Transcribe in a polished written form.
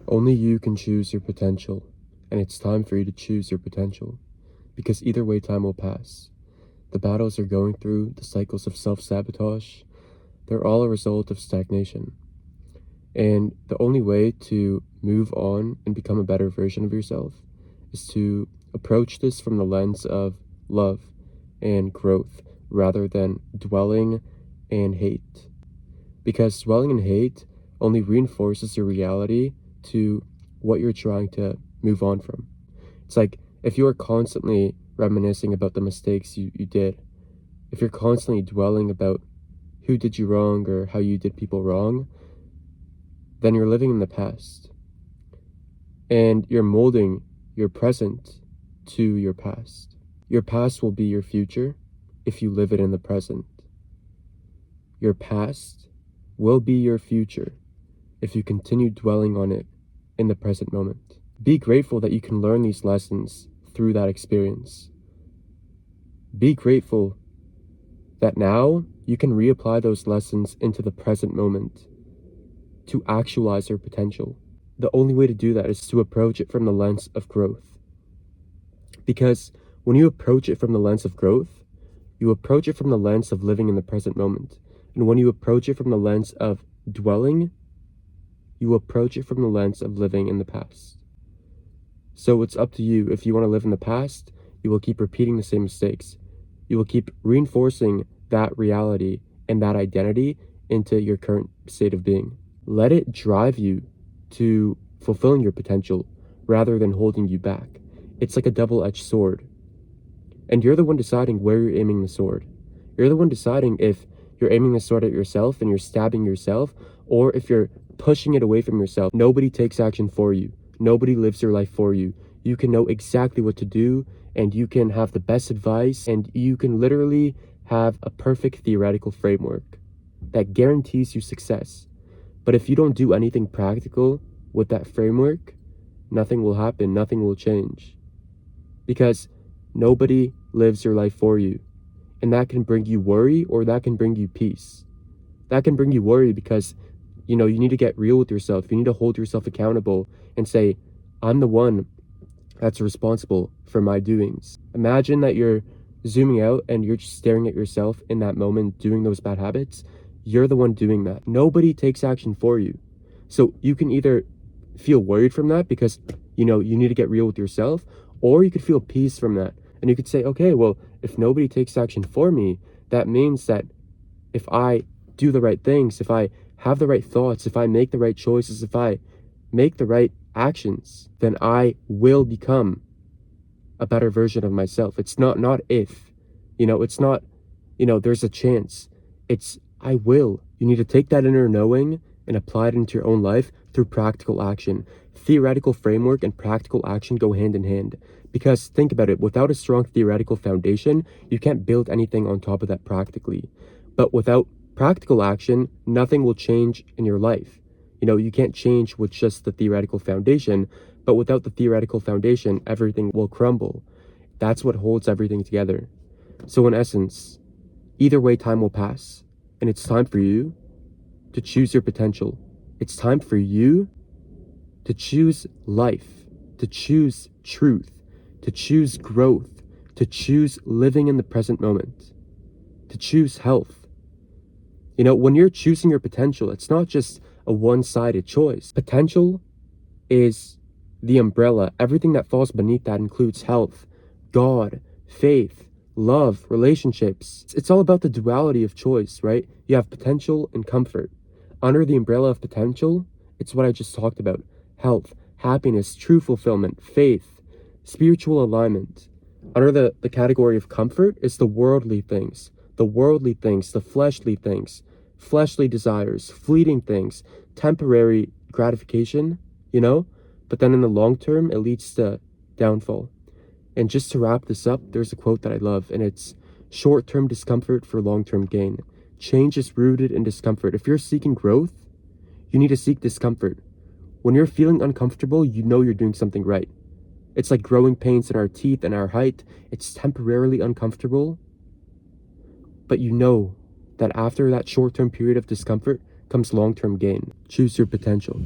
Only you can choose your potential, and it's time for you to choose your potential, because either way time will pass. The battles you're going through, the cycles of self-sabotage, they're all a result of stagnation. And the only way to move on and become a better version of yourself is to approach this from the lens of love and growth rather than dwelling and hate. Because dwelling in hate only reinforces your reality to what you're trying to move on from. It's like if you are constantly reminiscing about the mistakes you did, if you're constantly dwelling about who did you wrong or how you did people wrong, then you're living in the past. And you're molding your present to your past. Your past will be your future if you live it in the present. Your past will be your future if you continue dwelling on it in the present moment. Be grateful that you can learn these lessons through that experience. Be grateful that now you can reapply those lessons into the present moment to actualize your potential. The only way to do that is to approach it from the lens of growth. Because when you approach it from the lens of growth, you approach it from the lens of living in the present moment. And when you approach it from the lens of dwelling, you approach it from the lens of living in the past. So it's up to you. If you want to live in the past, you will keep repeating the same mistakes. You will keep reinforcing that reality and that identity into your current state of being. Let it drive you to fulfilling your potential rather than holding you back. It's like a double-edged sword. And you're the one deciding where you're aiming the sword. You're the one deciding if you're aiming the sword at yourself and you're stabbing yourself, or if you're pushing it away from yourself. Nobody takes action for you. Nobody lives your life for you. You can know exactly what to do, and you can have the best advice, and you can literally have a perfect theoretical framework that guarantees you success. But if you don't do anything practical with that framework, nothing will happen, nothing will change. Because nobody lives your life for you. And that can bring you worry, or that can bring you peace. That can bring you worry because, you need to get real with yourself. You need to hold yourself accountable and say, I'm the one that's responsible for my doings. Imagine that you're zooming out and you're just staring at yourself in that moment doing those bad habits. You're the one doing that. Nobody takes action for you. So you can either feel worried from that because, you need to get real with yourself, or you could feel peace from that. And you could say, okay, well, if nobody takes action for me, that means that if I do the right things, if I have the right thoughts, if I make the right choices, if I make the right actions, then I will become a better version of myself. It's not if, it's not, there's a chance. It's I will. You need to take that inner knowing and apply it into your own life through practical action. Theoretical framework and practical action go hand in hand. Because think about it, without a strong theoretical foundation, you can't build anything on top of that practically. But without practical action, nothing will change in your life. You can't change with just the theoretical foundation, but without the theoretical foundation, everything will crumble. That's what holds everything together. So in essence, either way time will pass, and it's time for you to choose your potential. It's time for you to choose life, to choose truth, to choose growth, to choose living in the present moment, to choose health. When you're choosing your potential, it's not just a one-sided choice. Potential is the umbrella. Everything that falls beneath that includes health, God, faith, love, relationships. It's all about the duality of choice, right? You have potential and comfort. Under the umbrella of potential, it's what I just talked about. Health, happiness, true fulfillment, faith, spiritual alignment. Under the category of comfort is the worldly things, the fleshly things, fleshly desires, fleeting things, temporary gratification, but then in the long term, it leads to downfall. And just to wrap this up, there's a quote that I love, and it's short-term discomfort for long-term gain. Change is rooted in discomfort. If you're seeking growth, you need to seek discomfort. When you're feeling uncomfortable, you're doing something right. It's like growing pains in our teeth and our height. It's temporarily uncomfortable, but you know that after that short-term period of discomfort comes long-term gain. Choose your potential.